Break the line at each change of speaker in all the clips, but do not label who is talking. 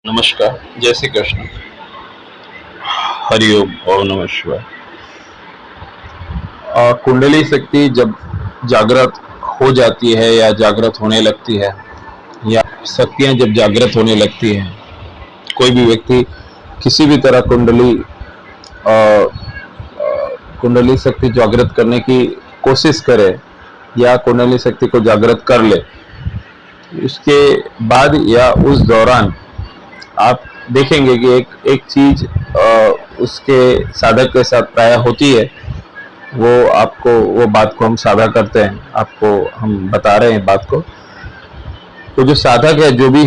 नमस्कार, जय श्री कृष्ण, हरिओम, ओम नमः शिवाय। कुंडली शक्ति जब जागृत हो जाती है या जागृत होने लगती है, या शक्तियां जब जागृत होने लगती हैं, कोई भी व्यक्ति किसी भी तरह कुंडली शक्ति जागृत करने की कोशिश करे या कुंडली शक्ति को जागृत कर ले, इसके बाद या उस दौरान आप देखेंगे कि एक चीज उसके साधक के साथ प्राय होती है। वो बात को हम साझा करते हैं, आपको हम बता रहे हैं बात को। तो जो साधक है, जो भी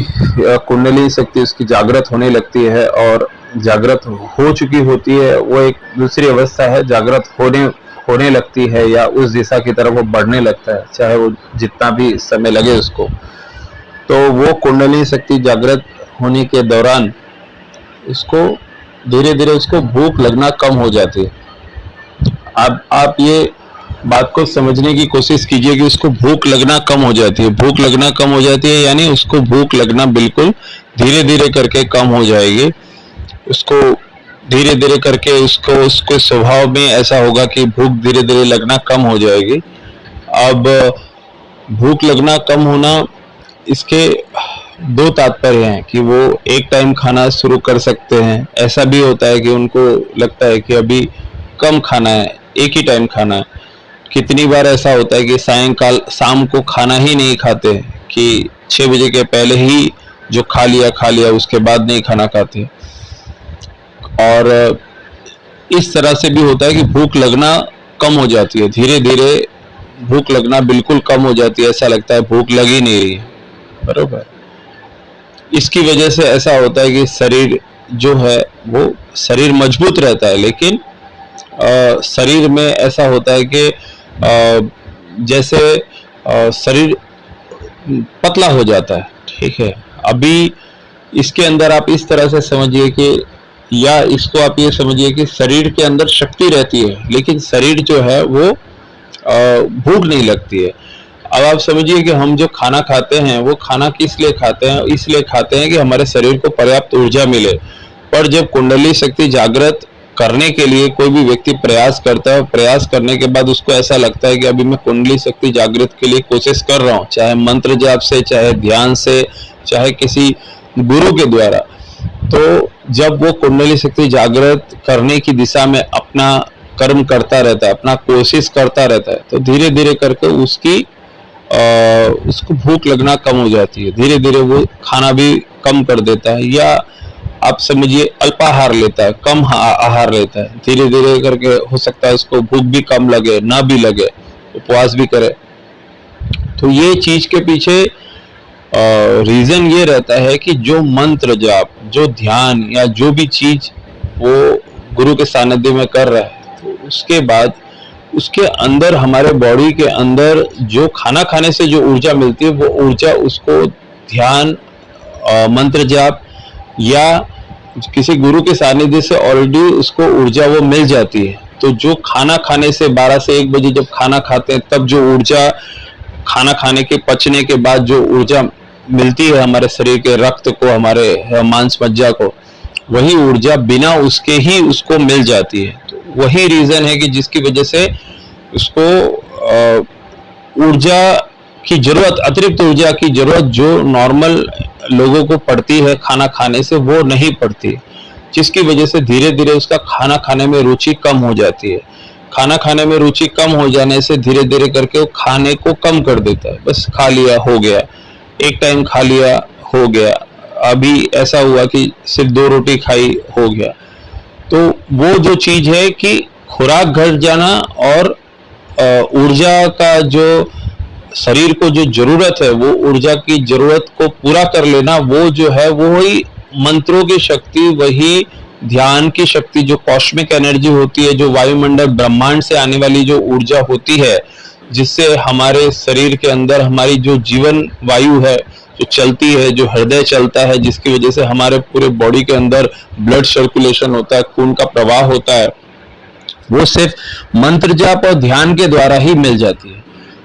कुंडली शक्ति उसकी जागृत होने लगती है और जागृत हो चुकी होती है, वो एक दूसरी अवस्था है, जागृत होने लगती है या उस दिशा की तरफ वो बढ़ने लगता है, चाहे वो जितना भी समय लगे उसको। तो वो कुंडली शक्ति जागृत होने के दौरान उसको धीरे धीरे उसको भूख लगना कम हो जाती है। आप ये बात को समझने की कोशिश कीजिए कि उसको भूख लगना कम हो जाती है। भूख लगना कम हो जाती है यानी उसको भूख लगना बिल्कुल धीरे धीरे करके कम हो जाएगी। उसको धीरे धीरे करके उसके स्वभाव में ऐसा होगा कि भूख धीरे धीरे लगना कम हो जाएगी। अब भूख लगना कम होना, इसके दो तात्पर्य हैं कि वो एक टाइम खाना शुरू कर सकते हैं। ऐसा भी होता है कि उनको लगता है कि अभी कम खाना है, एक ही टाइम खाना है। कितनी बार ऐसा होता है कि शाम को खाना ही नहीं खाते, कि 6 बजे के पहले ही जो खा लिया उसके बाद नहीं खाना खाते। और इस तरह से भी होता है कि भूख लगना कम हो जाती है, धीरे धीरे भूख लगना बिल्कुल कम हो जाती है, ऐसा लगता है भूख लग ही नहीं रही है। बरोबर। इसकी वजह से ऐसा होता है कि शरीर जो है वो शरीर मजबूत रहता है, लेकिन शरीर में ऐसा होता है कि जैसे शरीर पतला हो जाता है। ठीक है, अभी इसके अंदर आप इस तरह से समझिए कि, या इसको आप ये समझिए कि शरीर के अंदर शक्ति रहती है, लेकिन शरीर जो है वो भूख नहीं लगती है। अब आप समझिए कि हम जो खाना खाते हैं वो खाना किस लिए खाते हैं? इसलिए खाते हैं कि हमारे शरीर को पर्याप्त ऊर्जा मिले। पर जब कुंडली शक्ति जागृत करने के लिए कोई भी व्यक्ति प्रयास करता है, प्रयास करने के बाद उसको ऐसा लगता है कि अभी मैं कुंडली शक्ति जागृत के लिए कोशिश कर रहा हूँ, चाहे मंत्र जाप से, चाहे ध्यान से, चाहे किसी गुरु के द्वारा। तो जब वो कुंडली शक्ति जागृत करने की दिशा में अपना कर्म करता रहता है, अपना कोशिश करता रहता है, तो धीरे धीरे करके उसको भूख लगना कम हो जाती है। धीरे धीरे वो खाना भी कम कर देता है, या आप समझिए अल्पाहार लेता है, कम आहार लेता है। धीरे धीरे करके हो सकता है उसको भूख भी कम लगे, ना भी लगे, उपवास भी करे। तो ये चीज के पीछे रीजन ये रहता है कि जो मंत्र जाप, जो ध्यान, या जो भी चीज वो गुरु के सानिध्य में कर रहा है, तो उसके बाद उसके अंदर, हमारे बॉडी के अंदर जो खाना खाने से जो ऊर्जा मिलती है, वो ऊर्जा उसको ध्यान, मंत्र जाप या किसी गुरु के सानिध्य से ऑलरेडी उसको ऊर्जा वो मिल जाती है। तो जो खाना खाने से 12 से 1 बजे जब खाना खाते हैं, तब जो ऊर्जा खाना खाने के पचने के बाद जो ऊर्जा मिलती है हमारे शरीर के रक्त को, हमारे मांस मज्जा को, वही ऊर्जा बिना उसके ही उसको मिल जाती है। तो वही रीजन है कि जिसकी वजह से उसको ऊर्जा की जरूरत, अतिरिक्त ऊर्जा की जरूरत जो नॉर्मल लोगों को पड़ती है खाना खाने से, वो नहीं पड़ती, जिसकी वजह से धीरे धीरे उसका खाना खाने में रुचि कम हो जाती है। खाना खाने में रुचि कम हो जाने से धीरे धीरे करके वो खाने को कम कर देता है। बस खा लिया, हो गया, एक टाइम खा लिया, हो गया। अभी ऐसा हुआ कि सिर्फ 2 रोटी खाई, हो गया। तो वो जो चीज है कि खुराक घट जाना और ऊर्जा का जो शरीर को जो जरूरत है, वो ऊर्जा की जरूरत को पूरा कर लेना, वो जो है वो वही मंत्रों की शक्ति, वही ध्यान की शक्ति, जो कॉस्मिक एनर्जी होती है, जो वायुमंडल ब्रह्मांड से आने वाली जो ऊर्जा होती है, जिससे हमारे शरीर के अंदर हमारी जो जीवन वायु है जो चलती है, जो हृदय चलता है, जिसकी वजह से हमारे पूरे बॉडी के अंदर ब्लड सर्कुलेशन होता है, खून का प्रवाह होता है, वो सिर्फ मंत्र जाप और ध्यान के द्वारा ही मिल जाती है।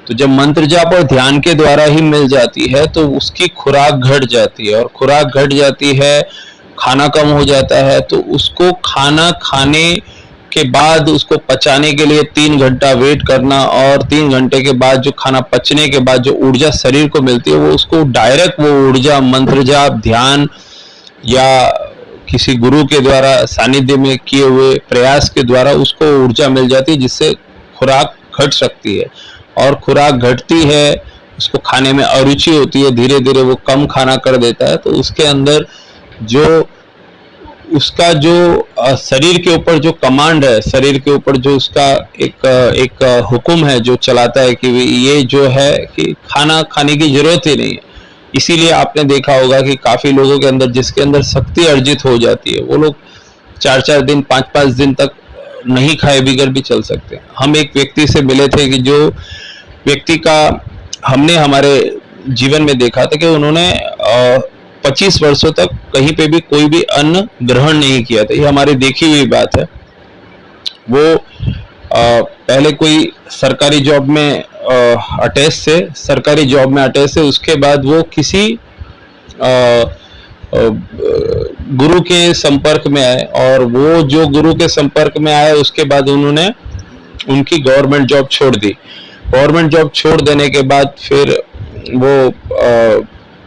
तो जब मंत्र जाप और ध्यान के द्वारा ही मिल जाती है तो उसकी खुराक घट जाती है, और खुराक घट जाती है, खाना कम हो जाता है, तो उसको खाना खाने के बाद उसको पचाने के लिए 3 घंटा वेट करना, और 3 घंटे के बाद जो खाना पचने के बाद जो ऊर्जा शरीर को मिलती है वो उसको डायरेक्ट वो ऊर्जा मंत्र जाप ध्यान या किसी गुरु के द्वारा सानिध्य में किए हुए प्रयास के द्वारा उसको ऊर्जा मिल जाती है, जिससे खुराक घट सकती है। और खुराक घटती है, उसको खाने में अरुचि होती है, धीरे धीरे वो कम खाना कर देता है, तो उसके अंदर जो उसका जो शरीर के ऊपर जो कमांड है, शरीर के ऊपर जो उसका एक हुक्म है जो चलाता है कि ये जो है कि खाना खाने की जरूरत ही नहीं है। इसीलिए आपने देखा होगा कि काफी लोगों के अंदर जिसके अंदर शक्ति अर्जित हो जाती है वो लोग 4-4 दिन 5-5 दिन तक नहीं खाए बिगर भी चल सकते हैं। हम एक व्यक्ति से मिले थे कि जो व्यक्ति का हमने हमारे जीवन में देखा था कि उन्होंने 25 वर्षों तक कहीं पे भी कोई भी अन्न ग्रहण नहीं किया था। ये हमारी देखी हुई बात है। वो पहले कोई सरकारी जॉब में अटैच थे, सरकारी जॉब में अटैच थे, उसके बाद वो किसी गुरु के संपर्क में आए, और वो जो गुरु के संपर्क में आए उसके बाद उन्होंने उनकी गवर्नमेंट जॉब छोड़ दी। गवर्नमेंट जॉब छोड़ देने के बाद फिर वो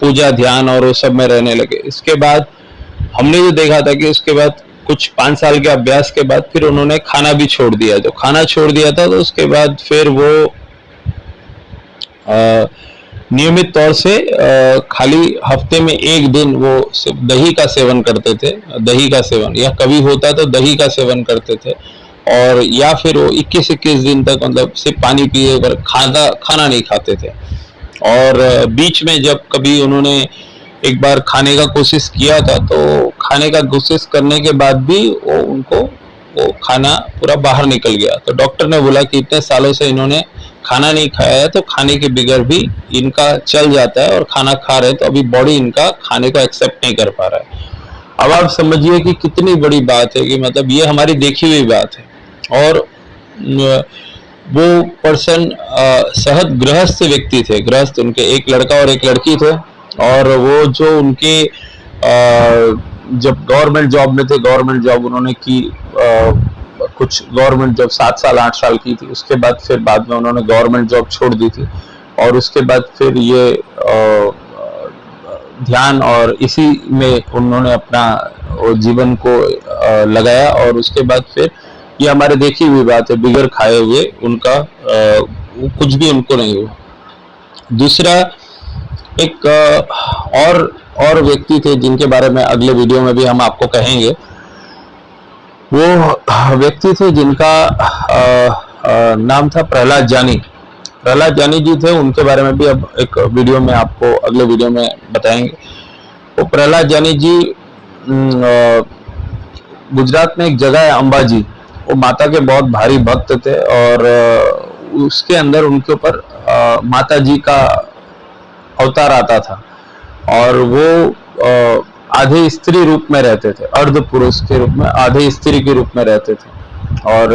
पूजा ध्यान और वो सब में रहने लगे। इसके बाद हमने जो देखा था कि उसके बाद कुछ 5 साल के अभ्यास के बाद फिर उन्होंने खाना भी छोड़ दिया। जो खाना छोड़ दिया था तो उसके बाद फिर वो नियमित तौर से खाली हफ्ते में 1 दिन वो सिर्फ दही का सेवन करते थे, दही का सेवन, या कभी होता तो दही का सेवन करते थे, और या फिर वो 21-21 दिन तक मतलब सिर्फ पानी पिए पर खाना नहीं खाते थे। और बीच में जब कभी उन्होंने एक बार खाने का कोशिश किया था तो खाने का कोशिश करने के बाद भी वो खाना पूरा बाहर निकल गया। तो डॉक्टर ने बोला कि इतने सालों से इन्होंने खाना नहीं खाया है तो खाने के बगैर भी इनका चल जाता है, और खाना खा रहे हैं तो अभी बॉडी इनका खाने को एक्सेप्ट नहीं कर पा रहा है। अब आप समझिए कि कितनी बड़ी बात है कि मतलब ये हमारी देखी हुई बात है। और वो पर्सन सहज गृहस्थ व्यक्ति थे, गृहस्थ, उनके एक लड़का और एक लड़की थे, और वो जो उनके जब गवर्नमेंट जॉब में थे, गवर्नमेंट जॉब उन्होंने की, कुछ गवर्नमेंट जॉब 7 साल 8 साल की थी, उसके बाद फिर बाद में उन्होंने गवर्नमेंट जॉब छोड़ दी थी, और उसके बाद फिर ये ध्यान और इसी में उन्होंने अपना जीवन को लगाया। और उसके बाद फिर ये हमारे देखी हुई बात है, बिगर खाए हुए उनका कुछ भी उनको नहीं हुआ। दूसरा एक और व्यक्ति थे जिनके बारे में अगले वीडियो में भी हम आपको कहेंगे। वो व्यक्ति थे जिनका नाम था प्रहलाद जानी। प्रहलाद जानी जी थे, उनके बारे में भी अब एक वीडियो में आपको अगले वीडियो में बताएंगे। वो प्रहलाद जानी जी गुजरात में एक जगह है अंबाजी, वो माता के बहुत भारी भक्त थे, और उसके अंदर उनके ऊपर माता जी का अवतार आता था, और वो आधे स्त्री रूप में रहते थे, अर्ध पुरुष के रूप में, आधे स्त्री के रूप में रहते थे। और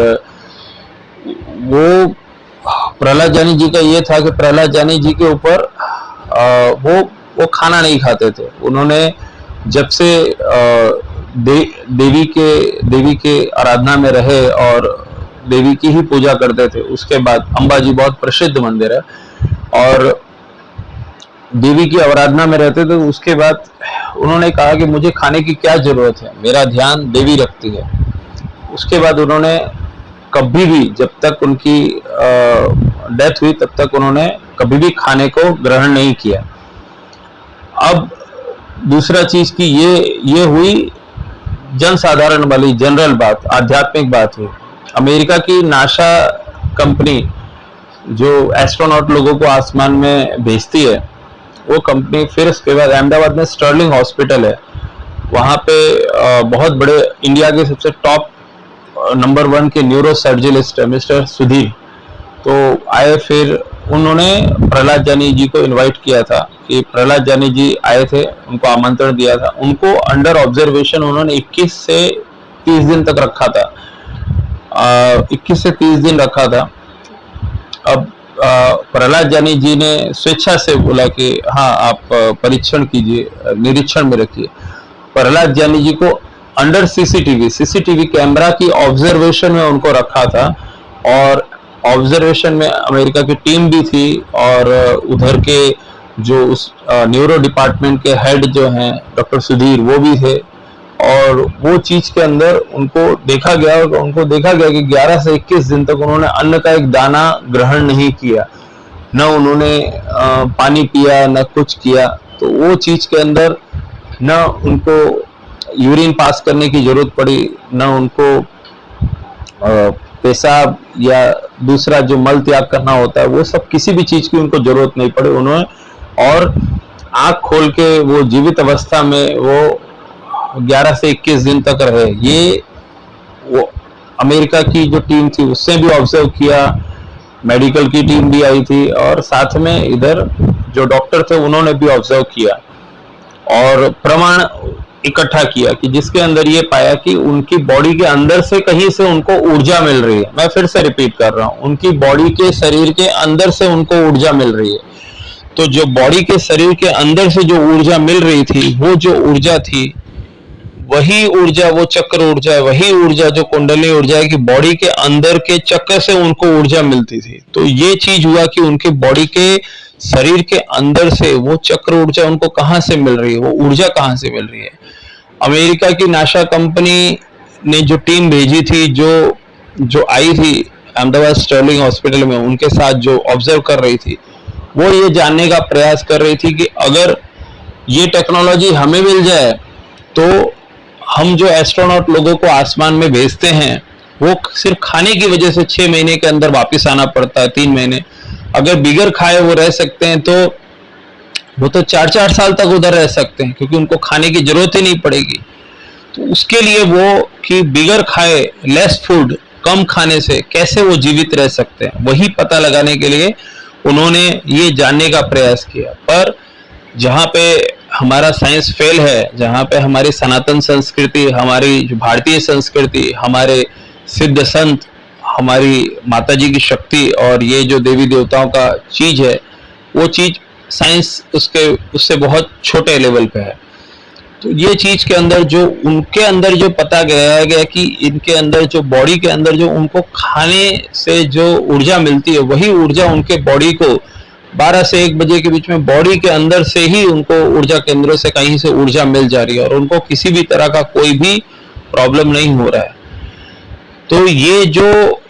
वो प्रहलाद जानी जी का ये था कि प्रहलाद जानी जी के ऊपर वो खाना नहीं खाते थे। उन्होंने जब से देवी के आराधना में रहे और देवी की ही पूजा करते थे, उसके बाद अंबाजी बहुत प्रसिद्ध मंदिर है, और देवी की आराधना में रहते थे, तो उसके बाद उन्होंने कहा कि मुझे खाने की क्या जरूरत है, मेरा ध्यान देवी रखती है। उसके बाद उन्होंने कभी भी, जब तक उनकी डेथ हुई तब तक उन्होंने कभी भी खाने को ग्रहण नहीं किया। अब दूसरा चीज की ये हुई जनसाधारण वाली जनरल बात, आध्यात्मिक बात हुई। अमेरिका की नासा कंपनी जो एस्ट्रोनॉट लोगों को आसमान में भेजती है, वो कंपनी फिर उसके बाद अहमदाबाद में स्टर्लिंग हॉस्पिटल है, वहाँ पे बहुत बड़े इंडिया के सबसे टॉप नंबर 1 के न्यूरो सर्जिलिस्ट है मिस्टर सुधीर, तो आए। फिर उन्होंने प्रहलाद जानी जी को इनवाइट किया था कि प्रहलाद जानी जी आए थे, उनको आमंत्रण दिया था। उनको अंडर ऑब्जर्वेशन उन्होंने 21 से 30 दिन तक रखा था, 21 से 30 दिन रखा था। अब प्रहलाद जानी जी ने स्वेच्छा से बोला कि हाँ आप परीक्षण कीजिए, निरीक्षण में रखिए। प्रहलाद जानी जी को अंडर सीसीटीवी कैमरा की ऑब्जर्वेशन में उनको रखा था, और ऑब्जर्वेशन में अमेरिका की टीम भी थी, और उधर के जो उस न्यूरो डिपार्टमेंट के हेड जो हैं डॉक्टर सुधीर, वो भी थे। और वो चीज के अंदर उनको देखा गया कि 11 से 21 दिन तक उन्होंने अन्न का एक दाना ग्रहण नहीं किया, न उन्होंने पानी पिया, न कुछ किया। तो वो चीज के अंदर न उनको यूरिन पास करने की जरूरत पड़ी, न उनको पेशाब या दूसरा जो मल त्याग करना होता है वो सब, किसी भी चीज की उनको जरूरत नहीं पड़ी। उन्होंने और आंख खोल के वो जीवित अवस्था में वो 11 से 21 दिन तक रहे। ये वो अमेरिका की जो टीम थी उससे भी ऑब्जर्व किया, मेडिकल की टीम भी आई थी, और साथ में इधर जो डॉक्टर थे उन्होंने भी ऑब्जर्व किया और प्रमाण इकट्ठा किया कि जिसके अंदर ये पाया कि उनकी बॉडी के अंदर से कहीं से उनको ऊर्जा मिल रही है। मैं फिर से रिपीट कर रहा हूं, उनकी बॉडी के शरीर के अंदर से उनको ऊर्जा मिल रही है। तो जो बॉडी के शरीर के अंदर से जो ऊर्जा मिल रही थी, वो जो ऊर्जा थी, वही ऊर्जा, वो चक्र ऊर्जा है, वही ऊर्जा जो कुंडली ऊर्जा है कि बॉडी के अंदर के चक्र से उनको ऊर्जा मिलती थी। तो ये चीज हुआ कि उनके बॉडी के शरीर के अंदर से वो चक्र ऊर्जा उनको कहां से मिल रही है, वो ऊर्जा कहां से मिल रही है। अमेरिका की नासा कंपनी ने जो टीम भेजी थी, जो आई थी अहमदाबाद स्टर्लिंग हॉस्पिटल में, उनके साथ जो ऑब्जर्व कर रही थी, वो ये जानने का प्रयास कर रही थी कि अगर ये टेक्नोलॉजी हमें मिल जाए तो हम जो एस्ट्रोनॉट लोगों को आसमान में भेजते हैं, वो सिर्फ खाने की वजह से 6 महीने के अंदर वापस आना पड़ता है, 3 महीने। अगर बिगर खाए वो रह सकते हैं तो वो तो 4-4 साल तक उधर रह सकते हैं, क्योंकि उनको खाने की जरूरत ही नहीं पड़ेगी। तो उसके लिए वो कि बिगर खाए, लेस फूड, कम खाने से कैसे वो जीवित रह सकते हैं, वही पता लगाने के लिए उन्होंने ये जानने का प्रयास किया। पर जहाँ पे हमारा साइंस फेल है, जहाँ पे हमारी सनातन संस्कृति, हमारी जो भारतीय संस्कृति, हमारे सिद्ध संत, हमारी माताजी की शक्ति और ये जो देवी देवताओं का चीज है, वो चीज साइंस उससे बहुत छोटे लेवल पे है। तो ये चीज के अंदर जो उनके अंदर जो पता गया कि इनके अंदर जो बॉडी के अंदर जो उनको खाने से जो ऊर्जा मिलती है, वही ऊर्जा उनके बॉडी को 12 से 1 बजे के बीच में बॉडी के अंदर से ही उनको ऊर्जा केंद्रों से कहीं से ऊर्जा मिल जा रही है, और उनको किसी भी तरह का कोई भी प्रॉब्लम नहीं हो रहा है। तो ये जो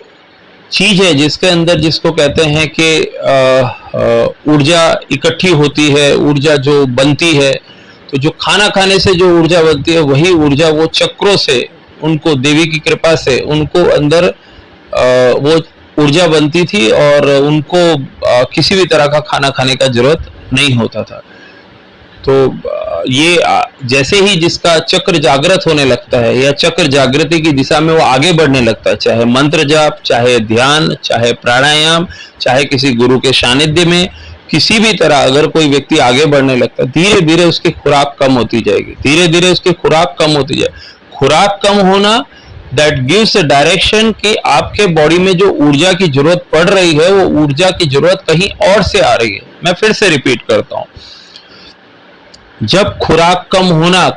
चीज है जिसके अंदर, जिसको कहते हैं कि ऊर्जा इकट्ठी होती है, ऊर्जा जो बनती है, तो जो खाना खाने से जो ऊर्जा बनती है, वही ऊर्जा वो चक्रों से, उनको देवी की कृपा से उनको अंदर वो ऊर्जा बनती थी, और उनको किसी भी तरह का खाना खाने का जरूरत नहीं होता था। तो ये जैसे ही जिसका चक्र जागृत होने लगता है, या चक्र जागृति की दिशा में वो आगे बढ़ने लगता है, चाहे मंत्र जाप, चाहे ध्यान, चाहे प्राणायाम, चाहे किसी गुरु के सानिध्य में, किसी भी तरह अगर कोई व्यक्ति आगे बढ़ने लगता है, धीरे धीरे उसकी खुराक कम होती जाएगी, धीरे धीरे उसकी खुराक कम होती जाएगी। खुराक कम होना दैट गिव्स अ डायरेक्शन कि आपके बॉडी में जो ऊर्जा की जरूरत पड़ रही है, वो ऊर्जा की जरूरत कहीं और से आ रही है। मैं फिर से रिपीट करता हूं, जब खुराक कम होना,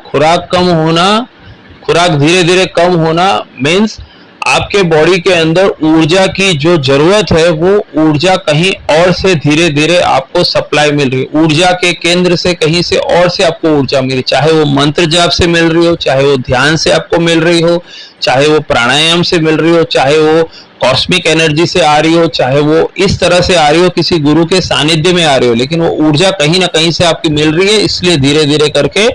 खुराक धीरे धीरे कम होना मीन्स आपके बॉडी के अंदर ऊर्जा की जो जरूरत है, वो ऊर्जा कहीं और से धीरे धीरे आपको सप्लाई मिल रही है। ऊर्जा के केंद्र से कहीं से और से आपको ऊर्जा मिल रही, चाहे वो मंत्र जाप से मिल रही हो, चाहे वो ध्यान से आपको मिल रही हो, चाहे वो प्राणायाम से मिल रही हो, चाहे वो कॉस्मिक एनर्जी से आ रही हो, चाहे वो इस तरह से आ रही हो, किसी गुरु के सानिध्य में आ रही हो, लेकिन वो ऊर्जा कहीं ना कहीं से आपकी मिल रही है। इसलिए धीरे धीरे करके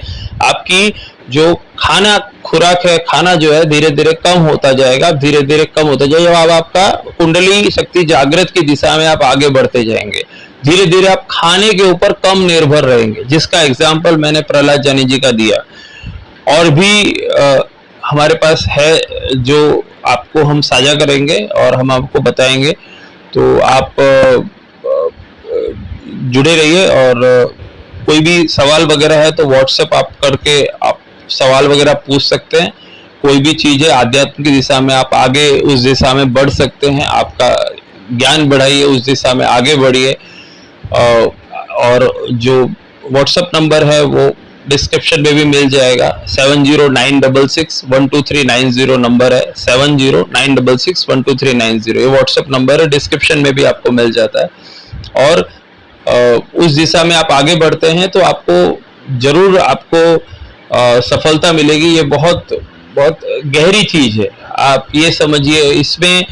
आपकी जो खाना खुराक है, खाना जो है धीरे धीरे कम होता जाएगा, धीरे धीरे कम होता जाएगा। अब आपका कुंडली शक्ति जागृत की दिशा में आप आगे बढ़ते जाएंगे, धीरे धीरे आप खाने के ऊपर कम निर्भर रहेंगे, जिसका एग्जाम्पल मैंने प्रहलाद जानी जी का दिया। और भी हमारे पास है जो आपको हम साझा करेंगे और हम आपको बताएंगे, तो आप जुड़े रहिए। और कोई भी सवाल वगैरह है तो व्हाट्सएप आप करके आप सवाल वगैरह पूछ सकते हैं। कोई भी चीज है आध्यात्म की दिशा में, आप आगे उस दिशा में बढ़ सकते हैं। आपका ज्ञान बढ़ाइए, उस दिशा में आगे बढ़िए। और जो व्हाट्सएप नंबर है वो डिस्क्रिप्शन में भी मिल जाएगा। 7096612390 नंबर है, 7096612390 ये व्हाट्सएप नंबर है, डिस्क्रिप्शन में भी आपको मिल जाता है। और उस दिशा में आप आगे बढ़ते हैं तो आपको जरूर आपको सफलता मिलेगी। ये बहुत बहुत गहरी चीज है, आप ये समझिए। इसमें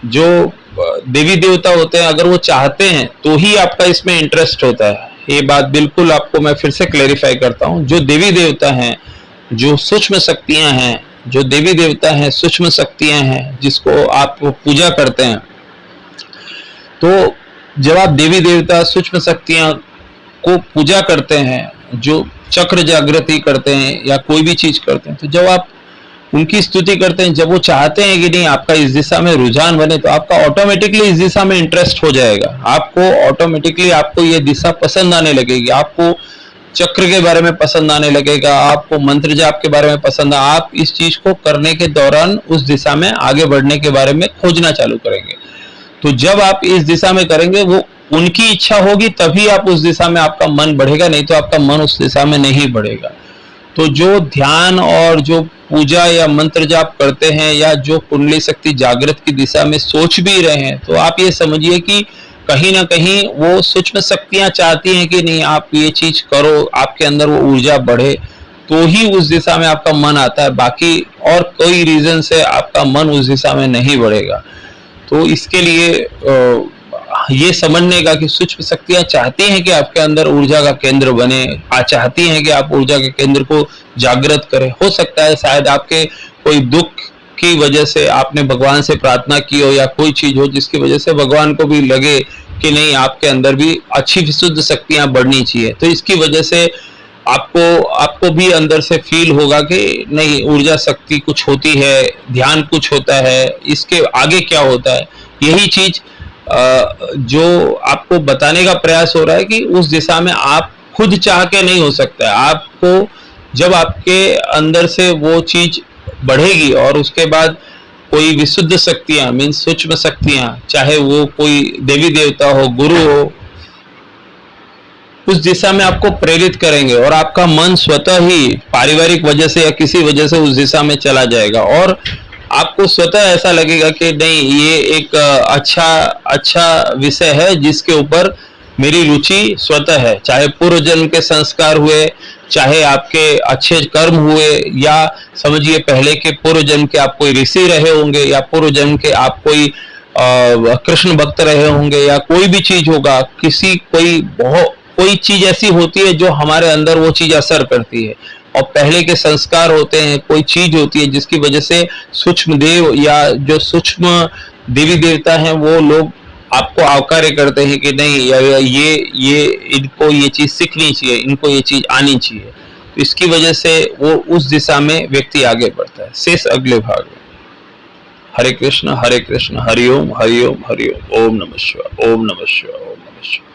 जो देवी देवता होते हैं, अगर वो चाहते हैं तो ही आपका इसमें इंटरेस्ट होता है। ये बात बिल्कुल आपको मैं फिर से क्लेरिफाई करता हूँ। जो देवी देवता हैं, जो सूक्ष्म शक्तियां हैं, जो देवी देवता हैं, सूक्ष्म शक्तियां हैं, जिसको आप पूजा करते हैं, तो जब आप देवी देवता सूक्ष्म शक्तियां को पूजा करते हैं, जो चक्र जागृति करते हैं या कोई भी चीज करते हैं, तो जब आप उनकी स्तुति करते हैं, जब वो चाहते हैं कि नहीं आपका इस दिशा में रुझान बने, तो आपका ऑटोमेटिकली इस दिशा में इंटरेस्ट हो जाएगा। आपको ऑटोमेटिकली आपको ये दिशा पसंद आने लगेगी, आपको चक्र के बारे में पसंद आने लगेगा, आपको मंत्र जाप के बारे में पसंद आप इस चीज को करने के दौरान उस दिशा में आगे बढ़ने के बारे में खोजना चालू करेंगे। तो जब आप इस दिशा में करेंगे, वो उनकी इच्छा होगी तभी आप उस दिशा में आपका मन बढ़ेगा, नहीं तो आपका मन उस दिशा में नहीं बढ़ेगा। तो जो ध्यान और जो पूजा या मंत्र जाप करते हैं या जो कुंडली शक्ति जागृत की दिशा में सोच भी रहे हैं, तो आप ये समझिए कि कहीं ना कहीं वो सूक्ष्म शक्तियां चाहती हैं कि नहीं आप ये चीज करो, आपके अंदर वो ऊर्जा बढ़े, तो ही उस दिशा में आपका मन आता है। बाकी और कोई रीजन से आपका मन उस दिशा में नहीं बढ़ेगा। तो इसके लिए ये समझने का कि सूक्ष्म शक्तियां चाहती हैं कि आपके अंदर ऊर्जा का केंद्र बने, चाहती हैं कि आप ऊर्जा के केंद्र को जागृत करें। हो सकता है शायद आपके कोई दुख की वजह से आपने भगवान से प्रार्थना की हो या कोई चीज हो जिसकी वजह से भगवान को भी लगे कि नहीं आपके अंदर भी अच्छी विशुद्ध शक्तियां बढ़नी चाहिए। तो इसकी वजह से आपको भी अंदर से फील होगा कि नहीं ऊर्जा शक्ति कुछ होती है, ध्यान कुछ होता है, इसके आगे क्या होता है। यही चीज जो आपको बताने का प्रयास हो रहा है कि उस दिशा में आप खुद चाह के नहीं हो सकता है। आपको जब आपके अंदर से वो चीज बढ़ेगी और उसके बाद कोई विशुद्ध शक्तियां मीन्स सूक्ष्म शक्तियां, चाहे वो कोई देवी देवता हो, गुरु हो, उस दिशा में आपको प्रेरित करेंगे और आपका मन स्वतः ही पारिवारिक वजह से या किसी वजह से उस दिशा में चला जाएगा और आपको स्वतः ऐसा लगेगा कि नहीं ये एक अच्छा विषय है जिसके ऊपर मेरी रुचि स्वतः है। चाहे पूर्व जन्म के संस्कार हुए, चाहे आपके अच्छे कर्म हुए, या समझिए पहले के पूर्व जन्म के आप कोई ऋषि रहे होंगे या पूर्व जन्म के आप कोई कृष्ण भक्त रहे होंगे या कोई भी चीज होगा, कोई चीज ऐसी होती है जो हमारे अंदर वो चीज असर करती है और पहले के संस्कार होते हैं, कोई चीज होती है जिसकी वजह से सूक्ष्म देव या जो सूक्ष्म देवी देवता हैं वो लोग आपको आकार्य करते हैं कि नहीं ये इनको ये चीज सीखनी चाहिए, इनको ये चीज आनी चाहिए। तो इसकी वजह से वो उस दिशा में व्यक्ति आगे बढ़ता है। शेष अगले भाग में। हरे कृष्ण हरि ओम हरि ओम हरि ओम। ओम नमः शिवाय, ओम नमः शिवाय, ओम नमः शिवाय।